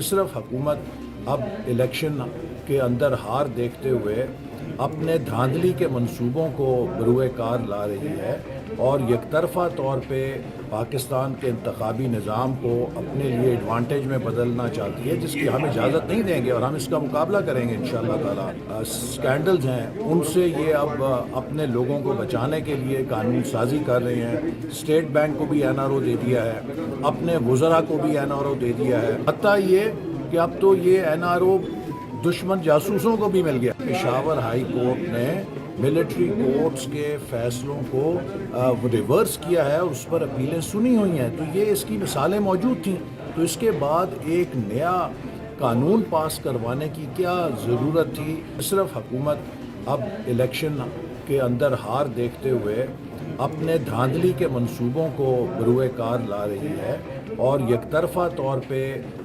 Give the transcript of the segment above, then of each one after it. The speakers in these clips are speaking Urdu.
صرف حکومت اب الیکشن کے اندر ہار دیکھتے ہوئے اپنے دھاندلی کے منصوبوں کو بروئے کار لا رہی ہے اور یک طرفہ طور پہ پاکستان کے انتخابی نظام کو اپنے لیے ایڈوانٹیج میں بدلنا چاہتی ہے، جس کی ہم اجازت نہیں دیں گے اور ہم اس کا مقابلہ کریں گے انشاءاللہ تعالیٰ۔ سکینڈلز ہیں ان سے یہ اب اپنے لوگوں کو بچانے کے لیے قانون سازی کر رہے ہیں۔ اسٹیٹ بینک کو بھی این آر او دے دیا ہے، اپنے وزراء کو بھی این آر او دے دیا ہے، حتیٰ یہ کہ اب تو یہ این آر او دشمن جاسوسوں کو بھی مل گیا۔ پشاور ہائی کورٹ نے ملٹری کورٹس کے فیصلوں کو ریورس کیا ہے اور اس پر اپیلیں سنی ہوئی ہیں، تو یہ اس کی مثالیں موجود تھیں، تو اس کے بعد ایک نیا قانون پاس کروانے کی کیا ضرورت تھی؟ صرف حکومت اب الیکشن کے اندر ہار دیکھتے ہوئے اپنے دھاندلی کے منصوبوں کو بروئے کار لا رہی ہے اور یک طرفہ طور پہ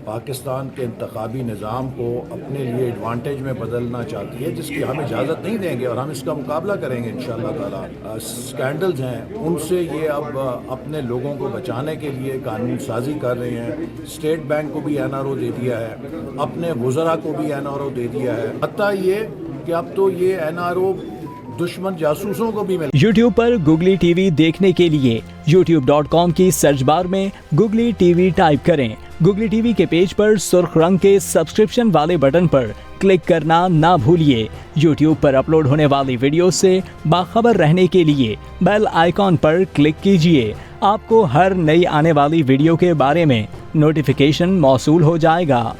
پاکستان کے انتخابی نظام کو اپنے لیے ایڈوانٹیج میں بدلنا چاہتی ہے، جس کی ہم اجازت نہیں دیں گے اور ہم اس کا مقابلہ کریں گے انشاءاللہ تعالیٰ۔ سکینڈلز ہیں ان سے یہ اب اپنے لوگوں کو بچانے کے لیے قانون سازی کر رہے ہیں۔ اسٹیٹ بینک کو بھی این آر او دے دیا ہے، اپنے وزراء کو بھی این آر او دے دیا ہے، حتیٰ یہ کہ اب تو یہ این آر او دشمن جاسوسوں کو بھی مل۔ یوٹیوب پر گوگلی ٹی وی دیکھنے کے لیے youtube.com کی سرچ بار میں گوگلی ٹی وی ٹائپ کریں۔ گوگلی ٹی وی کے پیج پر سرخ رنگ کے سبسکرپشن والے بٹن پر کلک کرنا نہ بھولیے۔ یوٹیوب پر اپلوڈ ہونے والی ویڈیو سے باخبر رہنے کے لیے بیل آئیکن پر کلک کیجیے۔ آپ کو ہر نئی آنے والی ویڈیو کے بارے میں نوٹیفیکیشن موصول ہو جائے گا۔